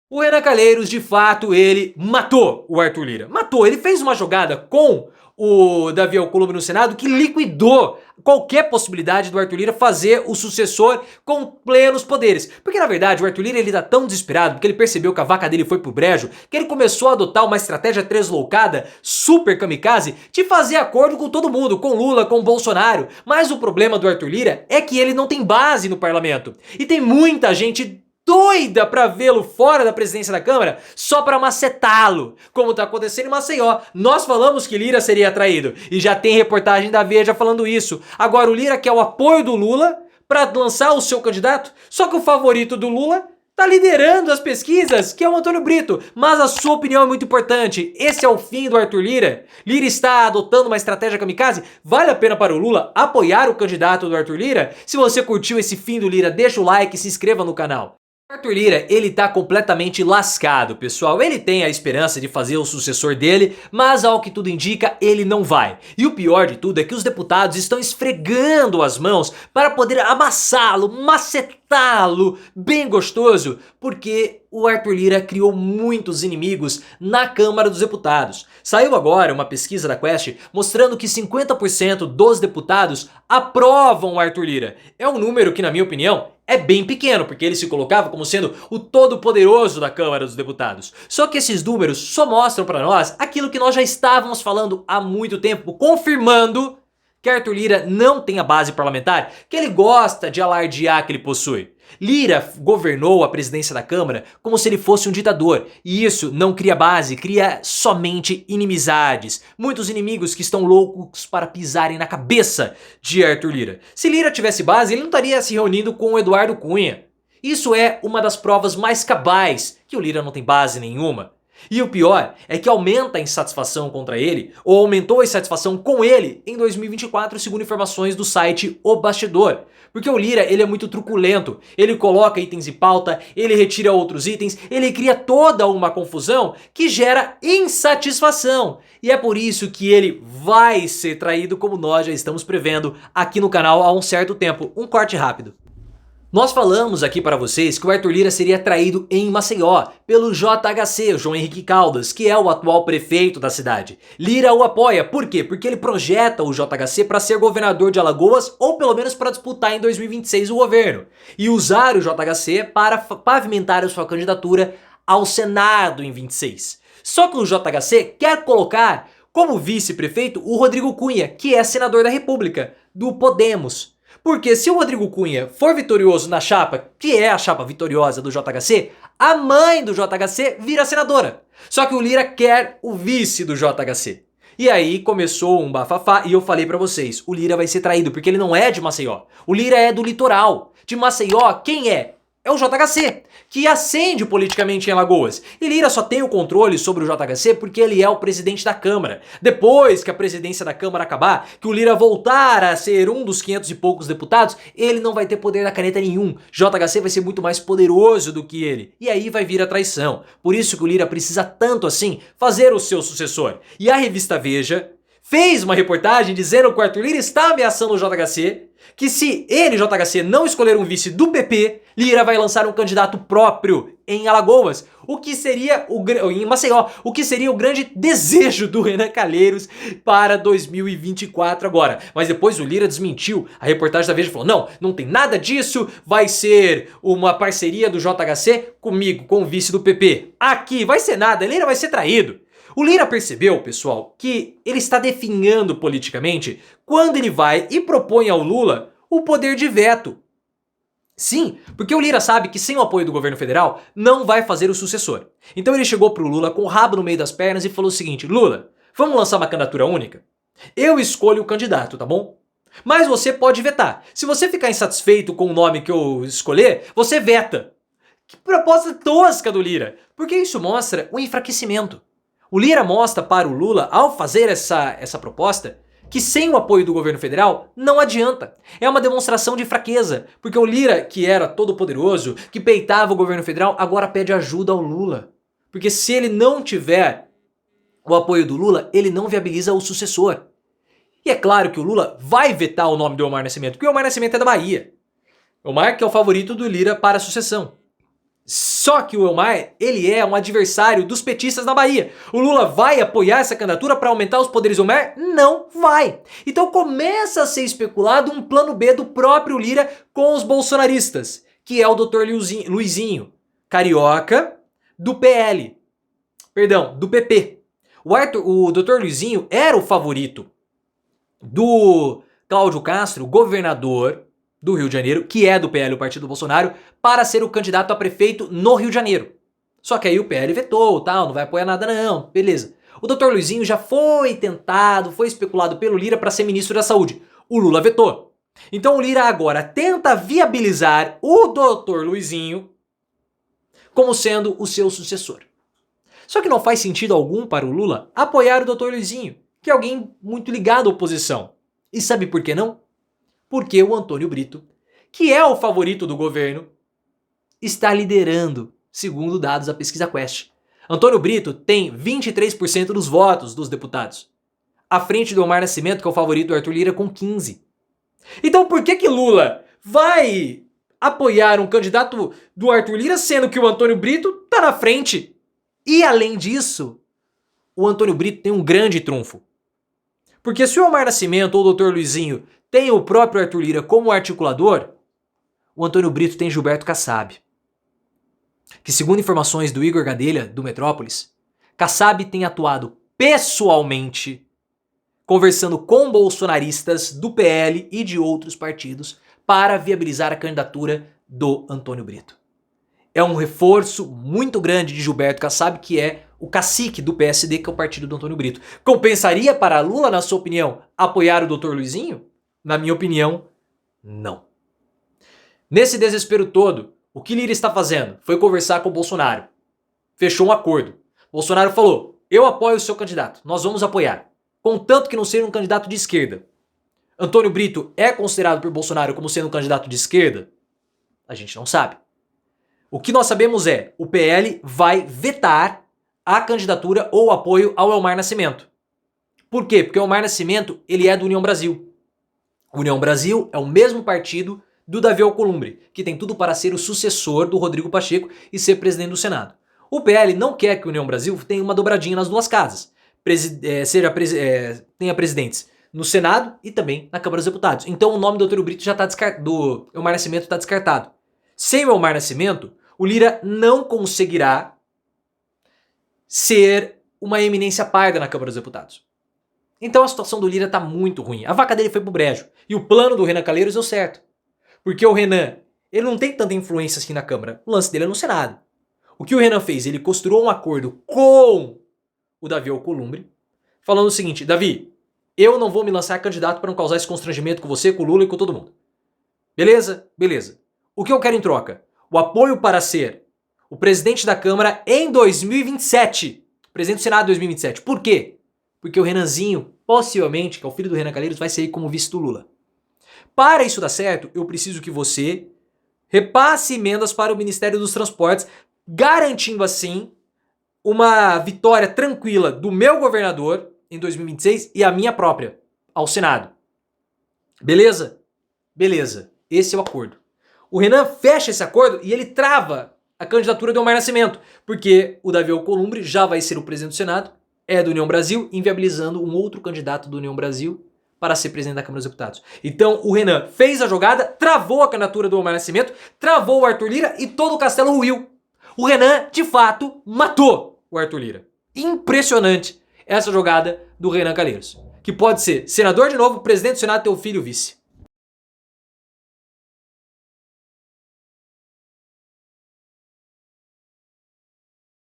O Renan Calheiros, de fato, ele matou o Arthur Lira. Matou. Ele fez uma jogada com o Davi Alcolumbre no Senado que liquidou qualquer possibilidade do Arthur Lira fazer o sucessor com plenos poderes. Porque na verdade o Arthur Lira ele tá tão desesperado porque ele percebeu que a vaca dele foi pro brejo que ele começou a adotar uma estratégia translocada, super kamikaze, de fazer acordo com todo mundo, com Lula, com Bolsonaro. Mas o problema do Arthur Lira é que ele não tem base no parlamento. E tem muita gente doida pra vê-lo fora da presidência da Câmara só pra macetá-lo, como tá acontecendo em Maceió. Nós falamos que Lira seria traído e já tem reportagem da Veja falando isso. Agora o Lira quer o apoio do Lula pra lançar o seu candidato, só que o favorito do Lula tá liderando as pesquisas, que é o Antônio Brito. Mas a sua opinião é muito importante. Esse é o fim do Arthur Lira? Lira está adotando uma estratégia kamikaze? Vale a pena para o Lula apoiar o candidato do Arthur Lira? Se você curtiu esse fim do Lira, deixa o like e se inscreva no canal. Arthur Lira, ele tá completamente lascado, pessoal. Ele tem a esperança de fazer o sucessor dele, mas ao que tudo indica, ele não vai. E o pior de tudo é que os deputados estão esfregando as mãos para poder amassá-lo, macetá-lo bem gostoso, porque o Arthur Lira criou muitos inimigos na Câmara dos Deputados. Saiu agora uma pesquisa da Quest mostrando que 50% dos deputados aprovam o Arthur Lira. É um número que, na minha opinião, é bem pequeno, porque ele se colocava como sendo o todo-poderoso da Câmara dos Deputados. Só que esses números só mostram pra nós aquilo que nós já estávamos falando há muito tempo, confirmando que Arthur Lira não tem a base parlamentar que ele gosta de alardear que ele possui. Lira governou a presidência da Câmara como se ele fosse um ditador, e isso não cria base, cria somente inimizades. Muitos inimigos que estão loucos para pisarem na cabeça de Arthur Lira. Se Lira tivesse base, ele não estaria se reunindo com o Eduardo Cunha. Isso é uma das provas mais cabais que o Lira não tem base nenhuma. E o pior é que aumenta a insatisfação contra ele, ou aumentou a insatisfação com ele em 2024, segundo informações do site O Bastidor. Porque o Lira, ele é muito truculento, ele coloca itens em pauta, ele retira outros itens, ele cria toda uma confusão que gera insatisfação. E é por isso que ele vai ser traído, como nós já estamos prevendo aqui no canal há um certo tempo. Um corte rápido. Nós falamos aqui para vocês que o Arthur Lira seria traído em Maceió pelo JHC, João Henrique Caldas, que é o atual prefeito da cidade. Lira o apoia, por quê? Porque ele projeta o JHC para ser governador de Alagoas ou pelo menos para disputar em 2026 o governo e usar o JHC para pavimentar a sua candidatura ao Senado em 26. Só que o JHC quer colocar como vice-prefeito o Rodrigo Cunha, que é senador da República, do Podemos. Porque se o Rodrigo Cunha for vitorioso na chapa, que é a chapa vitoriosa do JHC, a mãe do JHC vira senadora. Só que o Lira quer o vice do JHC. E aí começou um bafafá e eu falei pra vocês, o Lira vai ser traído porque ele não é de Maceió. O Lira é do litoral. De Maceió, quem é? É o JHC, que ascende politicamente em Alagoas. E Lira só tem o controle sobre o JHC porque ele é o presidente da Câmara. Depois que a presidência da Câmara acabar, que o Lira voltar a ser um dos 500 e poucos deputados, ele não vai ter poder da caneta nenhum. JHC vai ser muito mais poderoso do que ele. E aí vai vir a traição. Por isso que o Lira precisa tanto assim fazer o seu sucessor. E a revista Veja fez uma reportagem dizendo que o Arthur Lira está ameaçando o JHC, que se ele, JHC, não escolher um vice do PP, Lira vai lançar um candidato próprio em Alagoas, o que seria em Maceió, o que seria o grande desejo do Renan Calheiros para 2024 agora. Mas depois o Lira desmentiu, a reportagem da Veja falou, não, não tem nada disso, vai ser uma parceria do JHC comigo, com o vice do PP. Aqui, vai ser nada, Lira vai ser traído. O Lira percebeu, pessoal, que ele está definhando politicamente quando ele vai e propõe ao Lula o poder de veto. Sim, porque o Lira sabe que sem o apoio do governo federal não vai fazer o sucessor. Então ele chegou pro Lula com o rabo no meio das pernas e falou o seguinte, Lula, vamos lançar uma candidatura única? Eu escolho o candidato, tá bom? Mas você pode vetar. Se você ficar insatisfeito com o nome que eu escolher, você veta. Que proposta tosca do Lira, porque isso mostra o enfraquecimento. O Lira mostra para o Lula, ao fazer essa proposta, que sem o apoio do governo federal não adianta. É uma demonstração de fraqueza, porque o Lira, que era todo poderoso, que peitava o governo federal, agora pede ajuda ao Lula. Porque se ele não tiver o apoio do Lula, ele não viabiliza o sucessor. E é claro que o Lula vai vetar o nome do Omar Nascimento, porque o Omar Nascimento é da Bahia. O Omar que é o favorito do Lira para a sucessão. Só que o Elmar, ele é um adversário dos petistas na Bahia. O Lula vai apoiar essa candidatura para aumentar os poderes do Elmar? Não vai. Então começa a ser especulado um plano B do próprio Lira com os bolsonaristas, que é o Dr. Luizinho, carioca, do PL. Perdão, do PP. O Dr. Luizinho era o favorito do Cláudio Castro, governador do Rio de Janeiro, que é do PL, o partido do Bolsonaro, para ser o candidato a prefeito no Rio de Janeiro. Só que aí o PL vetou, tal, não vai apoiar nada não, beleza. O Dr. Luizinho já foi tentado, foi especulado pelo Lira para ser ministro da Saúde. O Lula vetou. Então o Lira agora tenta viabilizar o Dr. Luizinho como sendo o seu sucessor. Só que não faz sentido algum para o Lula apoiar o Dr. Luizinho, que é alguém muito ligado à oposição. E sabe por que não? Porque o Antônio Brito, que é o favorito do governo, está liderando, segundo dados da pesquisa Quest. Antônio Brito tem 23% dos votos dos deputados, à frente do Elmar Nascimento, que é o favorito do Arthur Lira, com 15%. Então por que Lula vai apoiar um candidato do Arthur Lira, sendo que o Antônio Brito está na frente? E além disso, o Antônio Brito tem um grande trunfo. Porque se o Elmar Nascimento ou o Dr. Luizinho tem o próprio Arthur Lira como articulador, o Antônio Brito tem Gilberto Kassab, que segundo informações do Igor Gadelha, do Metrópolis, Kassab tem atuado pessoalmente, conversando com bolsonaristas do PL e de outros partidos para viabilizar a candidatura do Antônio Brito. É um reforço muito grande de Gilberto Kassab, que é o cacique do PSD, que é o partido do Antônio Brito. Compensaria para Lula, na sua opinião, apoiar o Dr. Luizinho? Na minha opinião, não. Nesse desespero todo, o que Lira está fazendo foi conversar com o Bolsonaro. Fechou um acordo. Bolsonaro falou, eu apoio o seu candidato, nós vamos apoiar. Contanto que não seja um candidato de esquerda. Antônio Brito é considerado por Bolsonaro como sendo um candidato de esquerda? A gente não sabe. O que nós sabemos é, o PL vai vetar a candidatura ou apoio ao Elmar Nascimento. Por quê? Porque o Elmar Nascimento, ele é do União Brasil. O União Brasil é o mesmo partido do Davi Alcolumbre, que tem tudo para ser o sucessor do Rodrigo Pacheco e ser presidente do Senado. O PL não quer que o União Brasil tenha uma dobradinha nas duas casas. Tenha presidentes no Senado e também na Câmara dos Deputados. Então o nome do Antônio Brito já está descartado, do Elmar Nascimento está descartado. Sem o Elmar Nascimento, o Lira não conseguirá ser uma eminência parda na Câmara dos Deputados. Então a situação do Lira está muito ruim. A vaca dele foi pro brejo. E o plano do Renan Calheiros deu certo. Porque o Renan, ele não tem tanta influência assim na Câmara. O lance dele é no Senado. O que o Renan fez? Ele costurou um acordo com o Davi Alcolumbre, falando o seguinte, Davi, eu não vou me lançar candidato para não causar esse constrangimento com você, com o Lula e com todo mundo. Beleza? Beleza. O que eu quero em troca? O apoio para ser o presidente da Câmara em 2027. Presidente do Senado em 2027. Por quê? Porque o Renanzinho, possivelmente, que é o filho do Renan Calheiros, vai sair como vice do Lula. Para isso dar certo, eu preciso que você repasse emendas para o Ministério dos Transportes, garantindo assim uma vitória tranquila do meu governador em 2026 e a minha própria ao Senado. Beleza? Beleza. Esse é o acordo. O Renan fecha esse acordo e ele trava a candidatura do Elmar Nascimento, porque o Davi Alcolumbre já vai ser o presidente do Senado, é do União Brasil, inviabilizando um outro candidato do União Brasil para ser presidente da Câmara dos Deputados. Então o Renan fez a jogada, travou a candidatura do Elmar Nascimento, travou o Arthur Lira e todo o castelo ruiu. O Renan, de fato, matou o Arthur Lira. Impressionante essa jogada do Renan Calheiros, que pode ser senador de novo, presidente do Senado e ter o filho vice.